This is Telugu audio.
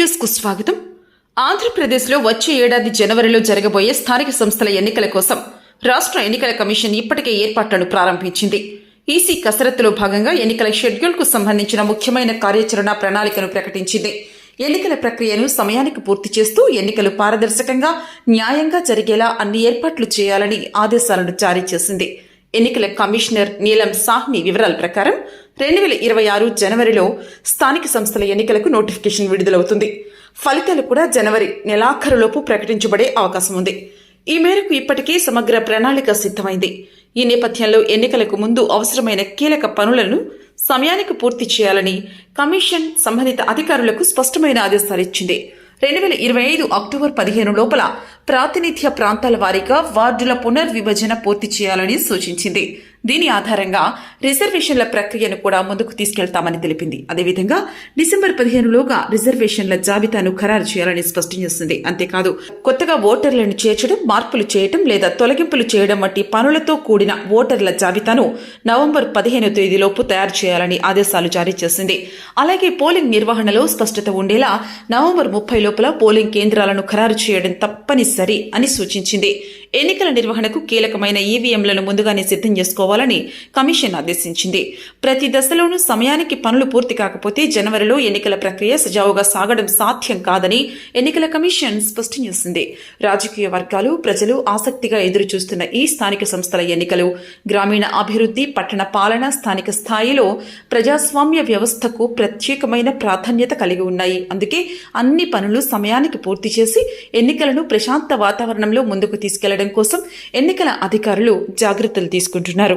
న్యూస్ కు స్వాగతం. ఆంధ్రప్రదేశ్లో వచ్చే ఏడాది జనవరిలో జరగబోయే స్థానిక సంస్థల ఎన్నికల కోసం రాష్ట్ర ఎన్నికల కమిషన్ ఇప్పటికే ఏర్పాట్లను ప్రారంభించింది. ఈసీ కసరత్తులో భాగంగా ఎన్నికల షెడ్యూల్కు సంబంధించిన ముఖ్యమైన కార్యాచరణ ప్రణాళికను ప్రకటించింది. ఎన్నికల ప్రక్రియను సమయానికి పూర్తి చేస్తూ ఎన్నికలు పారదర్శకంగా, న్యాయంగా జరిగేలా అన్ని ఏర్పాట్లు చేయాలని ఆదేశాలను జారీ చేసింది. ఎన్నికల కమిషనర్ నీలం సాహ్ని వివరాల ప్రకారం 2026 జనవరిలో స్థానిక సంస్థల ఎన్నికలకు నోటిఫికేషన్ విడుదలవుతుంది. ఫలితాలు కూడా జనవరి నెలాఖరులోపు ప్రకటించబడే అవకాశం ఉంది. ఈ మేరకు ఇప్పటికే సమగ్ర ప్రణాళిక సిద్ధమైంది. ఈ నేపథ్యంలో ఎన్నికలకు ముందు అవసరమైన కీలక పనులను సమయానికి పూర్తి చేయాలని కమిషన్ సంబంధిత అధికారులకు స్పష్టమైన ఆదేశాలు ఇచ్చింది. 2025 అక్టోబర్ 15 లోపల ప్రాతినిధ్య ప్రాంతాల వారీగా వార్డుల పునర్విభజన పూర్తి చేయాలని సూచించింది. దీని ఆధారంగా రిజర్వేషన్ల ప్రక్రియను కూడా ముందుకు తీసుకెళ్తామని తెలిపింది. అదేవిధంగా డిసెంబర్ 15లోగా రిజర్వేషన్ల జాబితాను ఖరారు చేయాలని స్పష్టం చేసింది. అంతేకాదు, కొత్తగా ఓటర్లను చేర్చడం, మార్పులు చేయడం లేదా తొలగింపులు చేయడం వంటి పనులతో కూడిన ఓటర్ల జాబితాను నవంబర్ 15 తేదీలోపు తయారు చేయాలని ఆదేశాలు జారీ చేసింది. అలాగే పోలింగ్ నిర్వహణలో స్పష్టత ఉండేలా నవంబర్ 30 లోపల పోలింగ్ కేంద్రాలను ఖరారు చేయడం తప్పనిసరి అని సూచించింది. ఎన్నికల నిర్వహణకు కీలకమైన ఈవీఎంలను ముందుగానే సిద్ధం చేసుకోవాలని కమిషన్ ఆదేశించింది. ప్రతి దశలోనూ సమయానికి పనులు పూర్తి కాకపోతే జనవరిలో ఎన్నికల ప్రక్రియ సజావుగా సాగడం సాధ్యం కాదని ఎన్నికల కమిషన్ స్పష్టం చేసింది. రాజకీయ వర్గాలు, ప్రజలు ఆసక్తిగా ఎదురుచూస్తున్న ఈ స్థానిక సంస్థల ఎన్నికలు గ్రామీణ అభివృద్ధి, పట్టణ పాలన, స్థానిక స్థాయిలో ప్రజాస్వామ్య వ్యవస్థకు ప్రత్యేకమైన ప్రాధాన్యత కలిగి ఉన్నాయి. అందుకే అన్ని పనులు సమయానికి పూర్తి చేసి ఎన్నికలను ప్రశాంత వాతావరణంలో ముందుకు తీసుకెళ్లడం కోసం ఎన్నికల అధికారులు జాగ్రత్తలు తీసుకుంటున్నారు.